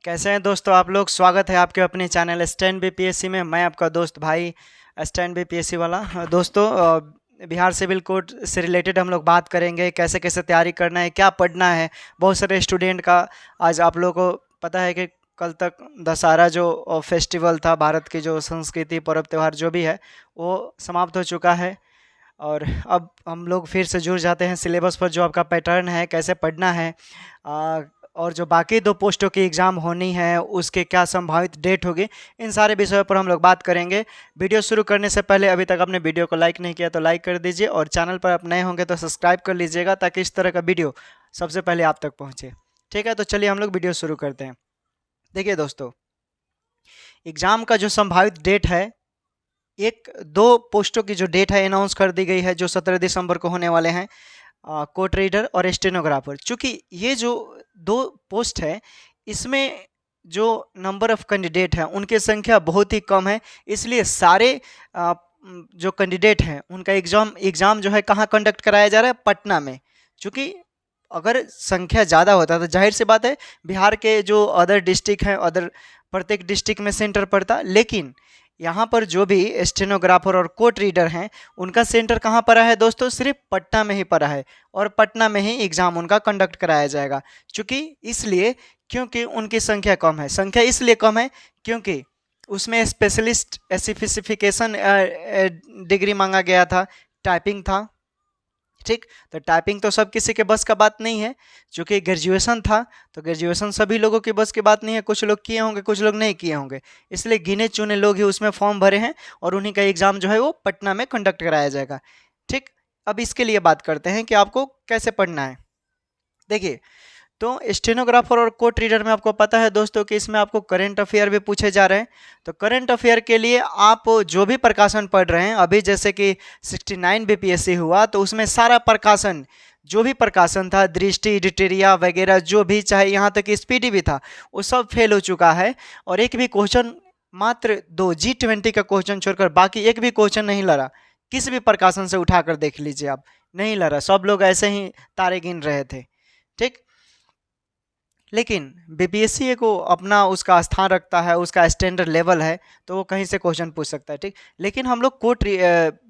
कैसे हैं दोस्तों आप लोग। स्वागत है आपके अपने चैनल स्टैंड बीपीएससी में। मैं आपका दोस्त भाई स्टैंड बीपीएससी वाला। दोस्तों बिहार सिविल कोड से रिलेटेड हम लोग बात करेंगे, कैसे कैसे तैयारी करना है, क्या पढ़ना है। बहुत सारे स्टूडेंट का आज आप लोगों को पता है कि कल तक दशहरा जो फेस्टिवल था, भारत की जो संस्कृति पर्व त्यौहार जो भी है वो समाप्त हो चुका है। और अब हम लोग फिर से जुड़ जाते हैं सिलेबस पर, जो आपका पैटर्न है, कैसे पढ़ना है। और जो बाकी दो पोस्टों की एग्ज़ाम होनी है उसके क्या संभावित डेट होगी, इन सारे विषयों पर हम लोग बात करेंगे। वीडियो शुरू करने से पहले अभी तक आपने वीडियो को लाइक नहीं किया तो लाइक कर दीजिए, और चैनल पर आप नए होंगे तो सब्सक्राइब कर लीजिएगा ताकि इस तरह का वीडियो सबसे पहले आप तक पहुँचे। ठीक है, तो चलिए हम लोग वीडियो शुरू करते हैं। देखिए दोस्तों, एग्ज़ाम का जो संभावित डेट है, एक दो पोस्टों की जो डेट है अनाउंस कर दी गई है, जो 17 दिसंबर को होने वाले हैं, कोर्ट रीडर और स्टेनोग्राफर। चूँकि ये जो दो पोस्ट है, इसमें जो नंबर ऑफ कैंडिडेट हैं उनकी संख्या बहुत ही कम है, इसलिए सारे जो कैंडिडेट हैं उनका एग्ज़ाम जो है कहाँ कंडक्ट कराया जा रहा है, पटना में। चूँकि अगर संख्या ज़्यादा होता तो जाहिर सी बात है बिहार के जो अदर डिस्ट्रिक्ट हैं, अदर प्रत्येक डिस्ट्रिक्ट में सेंटर पड़ता, लेकिन यहाँ पर जो भी स्टेनोग्राफर और कोर्ट रीडर हैं उनका सेंटर कहाँ पड़ा है दोस्तों, सिर्फ पटना में ही पड़ा है, और पटना में ही एग्ज़ाम उनका कंडक्ट कराया जाएगा। चूँकि इसलिए क्योंकि उनकी संख्या कम है। संख्या इसलिए कम है क्योंकि उसमें स्पेशलिस्ट स्पेसिफिकेशन डिग्री मांगा गया था, टाइपिंग था। ठीक, तो टाइपिंग तो सब किसी के बस का बात नहीं है। चूँकि ग्रेजुएशन था तो ग्रेजुएशन सभी लोगों के बस की बात नहीं है, कुछ लोग किए होंगे, कुछ लोग नहीं किए होंगे, इसलिए गिने चुने लोग ही उसमें फॉर्म भरे हैं और उन्हीं का एग्ज़ाम जो है वो पटना में कंडक्ट कराया जाएगा। ठीक, अब इसके लिए बात करते हैं कि आपको कैसे पढ़ना है। देखिए, तो स्टेनोग्राफर और कोर्ट रीडर में आपको पता है दोस्तों कि इसमें आपको करंट अफेयर भी पूछे जा रहे हैं। तो करंट अफेयर के लिए आप जो भी प्रकाशन पढ़ रहे हैं, अभी जैसे कि 69 बीपीएससी हुआ तो उसमें सारा प्रकाशन, जो भी प्रकाशन था, दृष्टि, एडिटोरिया वगैरह जो भी, चाहे यहाँ तक स्पीडी भी था, वो सब फेल हो चुका है। और एक भी क्वेश्चन, मात्र 2 G20 का क्वेश्चन छोड़कर बाकी एक भी क्वेश्चन नहीं लड़ा। किसी भी प्रकाशन से उठा कर देख लीजिए आप, नहीं लड़ा, सब लोग ऐसे ही तारे गिन रहे थे। ठीक, लेकिन बीपीएससी को अपना उसका स्थान रखता है, उसका स्टैंडर्ड लेवल है, तो वो कहीं से क्वेश्चन पूछ सकता है। ठीक, लेकिन हम लोग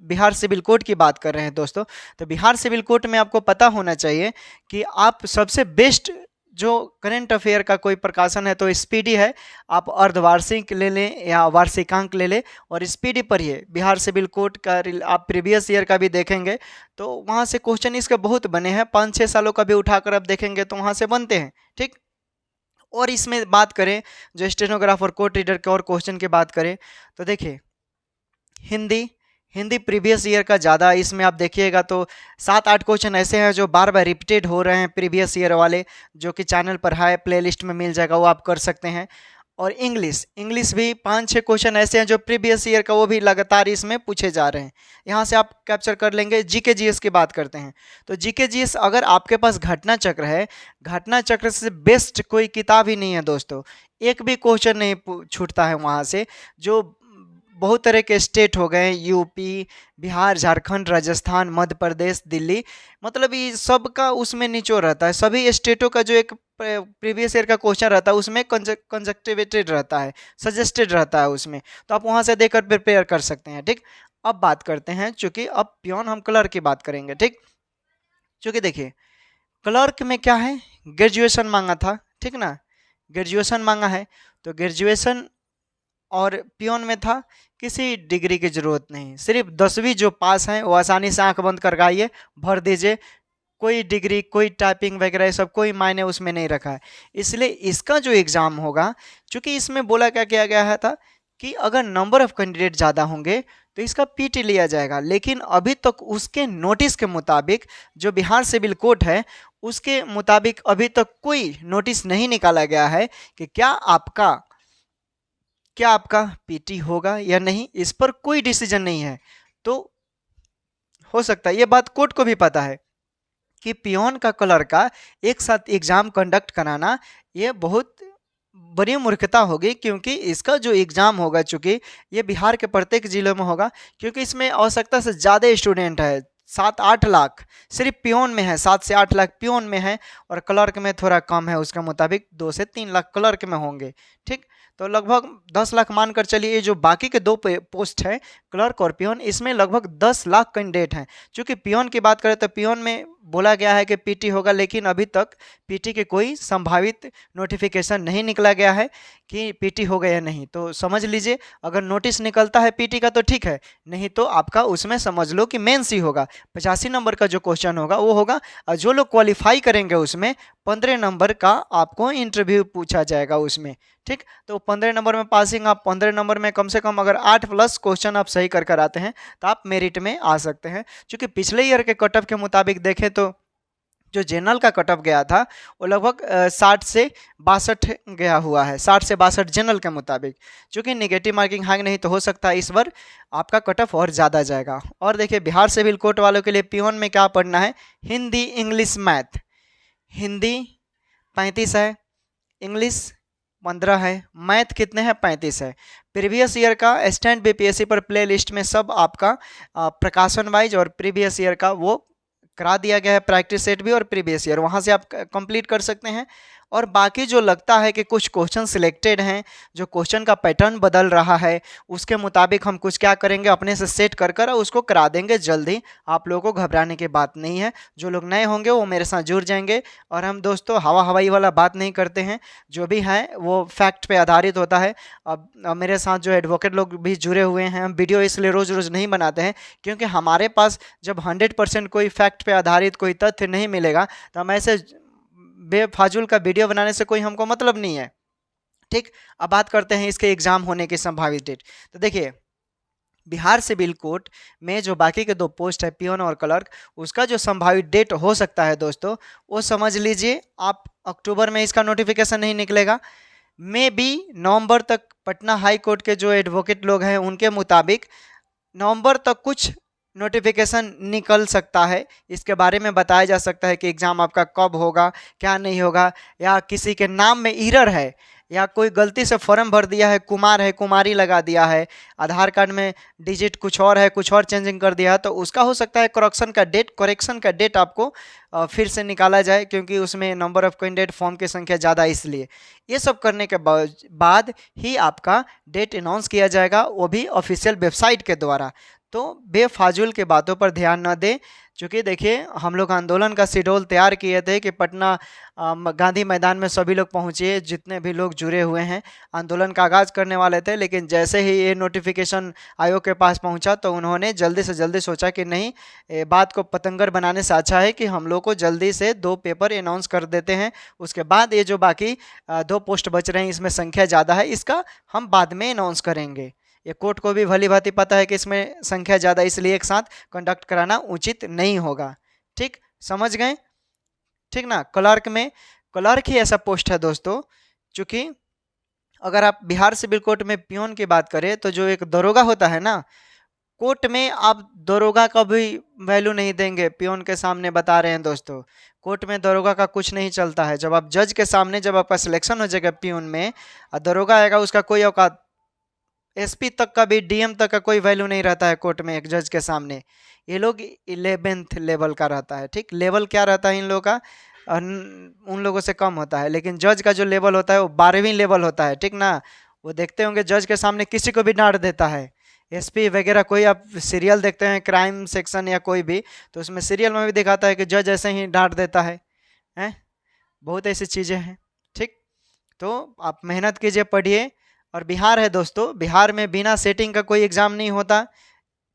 बिहार सिविल कोड की बात कर रहे हैं दोस्तों। तो बिहार सिविल कोड में आपको पता होना चाहिए कि आप सबसे बेस्ट जो करंट अफेयर का कोई प्रकाशन है तो स्पीडी है। आप अर्धवार्षिक ले लें या वार्षिकांक ले लें और स्पीडी पढ़िए। बिहार सिविल कोड का आप प्रीवियस ईयर का भी देखेंगे तो वहाँ से क्वेश्चन इसके बहुत बने हैं, 5-6 सालों का भी उठाकर आप देखेंगे तो वहाँ से बनते हैं। ठीक, और इसमें बात करें जो स्टेनोग्राफर कोर्ट रीडर के और क्वेश्चन की बात करें तो देखिए, हिंदी प्रीवियस ईयर का ज़्यादा, इसमें आप देखिएगा तो 7-8 क्वेश्चन ऐसे हैं जो बार बार रिपीटेड हो रहे हैं प्रीवियस ईयर वाले, जो कि चैनल पर है, प्लेलिस्ट में मिल जाएगा, वो आप कर सकते हैं। और इंग्लिश भी 5-6 क्वेश्चन ऐसे हैं जो प्रीवियस ईयर का, वो भी लगातार इसमें पूछे जा रहे हैं, यहाँ से आप कैप्चर कर लेंगे। जीके जीएस की बात करते हैं तो जीके जीएस, अगर आपके पास घटना चक्र है, घटना चक्र से बेस्ट कोई किताब ही नहीं है दोस्तों। एक भी क्वेश्चन नहीं छूटता है वहाँ से। जो बहुत तरह के स्टेट हो गए, यूपी, बिहार, झारखंड, राजस्थान, मध्य प्रदेश, दिल्ली, मतलब ये सब का उसमें निचोड़ रहता है। सभी स्टेटों का जो एक प्रीवियस ईयर का क्वेश्चन रहता है उसमें कंजक्टिवेटेड रहता है, सजेस्टेड रहता है उसमें, तो आप वहाँ से देकर प्रिपेयर कर सकते हैं। ठीक, अब बात करते हैं, चूँकि अब पियोन हम क्लर्क की बात करेंगे। ठीक, चूँकि देखिए क्लर्क में क्या है, ग्रेजुएशन मांगा था, ठीक ना, ग्रेजुएशन मांगा है, तो ग्रेजुएशन, और पियोन में था किसी डिग्री की ज़रूरत नहीं, सिर्फ 10वीं जो पास हैं वो आसानी से आंख बंद कर आइए, भर दीजिए। कोई डिग्री, कोई टाइपिंग वगैरह ये सब कोई मायने उसमें नहीं रखा है। इसलिए इसका जो एग्ज़ाम होगा, चूँकि इसमें बोला क्या किया गया था कि अगर नंबर ऑफ़ कैंडिडेट ज़्यादा होंगे तो इसका पीटी लिया जाएगा, लेकिन अभी तक उसके नोटिस के मुताबिक, जो बिहार सिविल कोड है उसके मुताबिक अभी तक कोई नोटिस नहीं निकाला गया है कि क्या आपका पीटी होगा या नहीं, इस पर कोई डिसीजन नहीं है। तो हो सकता है, ये बात कोर्ट को भी पता है कि पियोन का क्लर्क का एक साथ एग्ज़ाम कंडक्ट कराना ये बहुत बड़ी मूर्खता होगी, क्योंकि इसका जो एग्ज़ाम होगा, चूँकि ये बिहार के प्रत्येक ज़िलों में होगा, क्योंकि इसमें आवश्यकता से ज़्यादा स्टूडेंट है, 7-8 लाख सिर्फ पियोन में है, 7 से 8 लाख पियोन में है, और क्लर्क में थोड़ा कम है, उसके मुताबिक 2 से 3 लाख क्लर्क में होंगे। ठीक, तो लगभग 10 लाख मानकर चलिए। जो बाकी के दो पोस्ट है क्लर्क और पियोन, इसमें लगभग 10 लाख कैंडिडेट हैं। चूंकि पियोन की बात करें तो पियोन में बोला गया है कि पीटी होगा, लेकिन अभी तक पीटी के कोई संभावित नोटिफिकेशन नहीं निकला गया है कि पीटी होगा या नहीं। तो समझ लीजिए, अगर नोटिस निकलता है पीटी का तो ठीक है, नहीं तो आपका उसमें समझ लो कि मेंस ही होगा। 85 नंबर का जो क्वेश्चन होगा वो होगा, और जो लोग क्वालिफाई करेंगे उसमें 15 नंबर का आपको इंटरव्यू पूछा जाएगा उसमें। ठीक, तो 15 नंबर में पासिंग, आप 15 नंबर में कम से कम अगर 8+ क्वेश्चन आप सही कर आते हैं तो आप मेरिट में आ सकते हैं। क्योंकि पिछले ईयर के कट ऑफ के मुताबिक देखें तो जो जनरल का कट ऑफ गया था वो लगभग 60 से 62 गया हुआ है, 60 से 62 जनरल के मुताबिक। चूंकि नेगेटिव मार्किंग हाई नहीं तो हो सकता है इस बार आपका कट ऑफ और ज़्यादा जाएगा। और देखिए, बिहार सिविल कोर्ट वालों के लिए पियोन में क्या पढ़ना है, हिंदी, इंग्लिश, मैथ। हिंदी 35 है, इंग्लिश 15 है, मैथ कितने हैं, 35 है। प्रीवियस ईयर का स्टैंड बीपीएससी पर प्ले लिस्ट में सब आपका प्रकाशन वाइज और प्रीवियस ईयर का वो करा दिया गया है, प्रैक्टिस सेट भी और प्रीवियस ईयर, वहाँ से आप कंप्लीट कर सकते हैं। और बाकी जो लगता है कि कुछ क्वेश्चन सिलेक्टेड हैं, जो क्वेश्चन का पैटर्न बदल रहा है, उसके मुताबिक हम कुछ क्या करेंगे, अपने से सेट कर उसको करा देंगे जल्दी। आप लोगों को घबराने की बात नहीं है। जो लोग नए होंगे वो मेरे साथ जुड़ जाएंगे, और हम दोस्तों हवाई वाला बात नहीं करते हैं, जो भी है वो फैक्ट पे आधारित होता है। अब मेरे साथ जो एडवोकेट लोग भी जुड़े हुए हैं, हम वीडियो इसलिए रोज़ रोज़ नहीं बनाते हैं, क्योंकि हमारे पास जब 100% कोई फैक्ट पे आधारित कोई तथ्य नहीं मिलेगा तो हम ऐसे बेफाजुल का वीडियो बनाने से कोई हमको मतलब नहीं है। ठीक, अब बात करते हैं इसके एग्जाम होने की संभावित डेट। तो देखिए, बिहार सिविल कोर्ट में जो बाकी के दो पोस्ट है पियोन और क्लर्क, उसका जो संभावित डेट हो सकता है दोस्तों, वो समझ लीजिए आप अक्टूबर में इसका नोटिफिकेशन नहीं निकलेगा, मे बी नवंबर तक। पटना हाई कोर्ट के जो एडवोकेट लोग हैं उनके मुताबिक नवंबर तक कुछ नोटिफिकेशन निकल सकता है। इसके बारे में बताया जा सकता है कि एग्ज़ाम आपका कब होगा, क्या नहीं होगा, या किसी के नाम में एरर है, या कोई गलती से फॉर्म भर दिया है, कुमार है कुमारी लगा दिया है, आधार कार्ड में डिजिट कुछ और है, कुछ और चेंजिंग कर दिया है, तो उसका हो सकता है करेक्शन का डेट आपको फिर से निकाला जाए, क्योंकि उसमें नंबर ऑफ कैंडिडेट फॉर्म की संख्या ज़्यादा, इसलिए ये सब करने के बाद ही आपका डेट अनाउंस किया जाएगा, वो भी ऑफिशियल वेबसाइट के द्वारा। तो बेफाजुल के बातों पर ध्यान न दें। चूँकि देखिए, हम लोग आंदोलन का शेड्यूल तैयार किए थे कि पटना गांधी मैदान में सभी लोग पहुँचे, जितने भी लोग जुड़े हुए हैं, आंदोलन का आगाज़ करने वाले थे। लेकिन जैसे ही ये नोटिफिकेशन आयोग के पास पहुंचा तो उन्होंने जल्दी से जल्दी सोचा कि नहीं, बात को पतंगर बनाने से अच्छा है कि हम लोग को जल्दी से 2 पेपर अनाउंस कर देते हैं। उसके बाद ये जो बाकी 2 पोस्ट बच रहे हैं, इसमें संख्या ज़्यादा है, इसका हम बाद में अनाउंस करेंगे। ये कोर्ट को भी भली भांति पता है कि इसमें संख्या ज़्यादा, इसलिए एक साथ कंडक्ट कराना उचित नहीं होगा। ठीक, समझ गए? ठीक ना। क्लर्क ही ऐसा पोस्ट है दोस्तों, चूँकि अगर आप बिहार सिविल कोर्ट में पियोन की बात करें तो जो एक दरोगा होता है ना, कोर्ट में आप दरोगा का भी वैल्यू नहीं देंगे, पियोन के सामने बता रहे हैं दोस्तों। कोर्ट में दरोगा का कुछ नहीं चलता है। जब आप जज के सामने, जब आपका सिलेक्शन हो जाएगा पियोन में, और दरोगा आएगा, उसका कोई औकात, एसपी तक का भी, डीएम तक का कोई वैल्यू नहीं रहता है कोर्ट में एक जज के सामने। ये लोग 11th लेवल का रहता है। ठीक, लेवल क्या रहता है इन लोगों का, उन लोगों से कम होता है। लेकिन जज का जो लेवल होता है वो 12वीं लेवल होता है। ठीक ना। वो देखते होंगे जज के सामने किसी को भी डांट देता है। एसपी वगैरह कोई आप सीरियल देखते हैं, क्राइम सेक्शन या कोई भी, तो उसमें सीरियल में भी दिखाता है कि जज ऐसे ही डांट देता है, हैं? बहुत ऐसी चीज़ें हैं। ठीक, तो आप मेहनत कीजिए, पढ़िए। और बिहार है दोस्तों, बिहार में बिना सेटिंग का कोई एग्ज़ाम नहीं होता।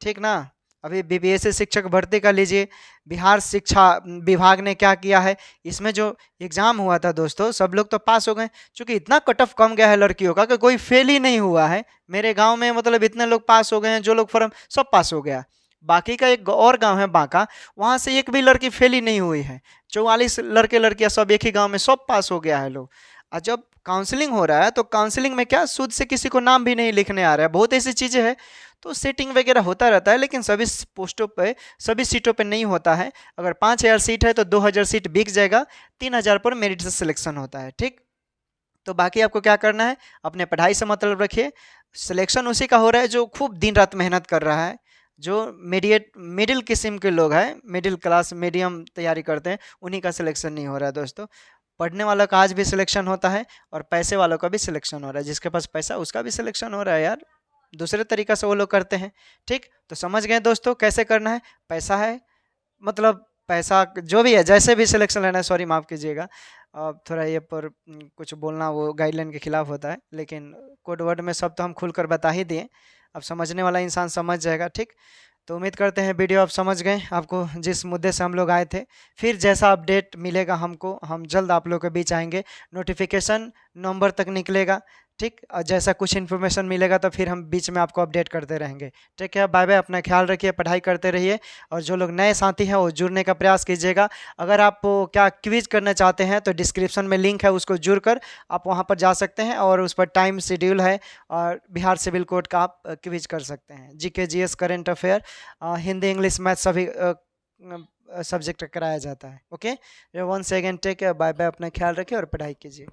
ठीक ना। अभी बीपीएससी शिक्षक भर्ती का लीजिए, बिहार शिक्षा विभाग ने क्या किया है, इसमें जो एग्ज़ाम हुआ था दोस्तों, सब लोग तो पास हो गए। क्योंकि इतना कट ऑफ कम गया है लड़कियों का कि कोई फेल ही नहीं हुआ है। मेरे गांव में मतलब इतने लोग पास हो गए हैं, जो लोग फॉर्म सब पास हो गया। बाकी का एक और गांव है बांका, वहाँ से एक भी लड़की फेल ही नहीं हुई है। 44 लड़के लड़कियाँ सब एक ही गाँव में सब पास हो गया है लोग। और जब काउंसलिंग हो रहा है तो काउंसलिंग में क्या, शुद्ध से किसी को नाम भी नहीं लिखने आ रहा है। बहुत ऐसी चीज़ें हैं। तो सेटिंग वगैरह होता रहता है, लेकिन सभी पोस्टों पे, सभी सीटों पे नहीं होता है। अगर 5000 सीट है तो 2000 सीट बिक जाएगा, 3000 पर मेरिट से सिलेक्शन होता है। ठीक, तो बाकी आपको क्या करना है, अपने पढ़ाई से मतलब रखिए। सिलेक्शन उसी का हो रहा है जो खूब दिन रात मेहनत कर रहा है। जो मिडिल किस्म के लोग हैं, मिडिल क्लास मीडियम तैयारी करते हैं, उन्हीं का सिलेक्शन नहीं हो रहा है दोस्तों। पढ़ने वालों का आज भी सिलेक्शन होता है और पैसे वालों का भी सिलेक्शन हो रहा है। जिसके पास पैसा उसका भी सिलेक्शन हो रहा है यार, दूसरे तरीका से वो लोग करते हैं। ठीक, तो समझ गए दोस्तों कैसे करना है। पैसा है, मतलब पैसा जो भी है, जैसे भी सिलेक्शन लेना है, सॉरी माफ़ कीजिएगा, थोड़ा ये पर कुछ बोलना वो गाइडलाइन के खिलाफ होता है, लेकिन कोड वर्ड में सब तो हम खुलकर बता ही दिए, अब समझने वाला इंसान समझ जाएगा। ठीक, तो उम्मीद करते हैं वीडियो आप समझ गए, आपको जिस मुद्दे से हम लोग आए थे। फिर जैसा अपडेट मिलेगा हमको, हम जल्द आप लोगों के बीच आएंगे, नोटिफिकेशन नवंबर तक निकलेगा। ठीक, और जैसा कुछ इन्फॉर्मेशन मिलेगा तो फिर हम बीच में आपको अपडेट करते रहेंगे। ठीक है, बाय बाय, अपना ख्याल रखिए, पढ़ाई करते रहिए। और जो लोग नए साथी हैं वो जुड़ने का प्रयास कीजिएगा। अगर आप क्या क्विज करना चाहते हैं तो डिस्क्रिप्शन में लिंक है, उसको जुड़कर आप वहां पर जा सकते हैं और उस पर टाइम शेड्यूल है, और बिहार सिविल कोड का आप क्विज कर सकते हैं। GK GS current affair, Hindi English math सभी सब्जेक्ट कराया जाता है। Okay, once again take, bye bye, अपना ख्याल रखिए और पढ़ाई कीजिए।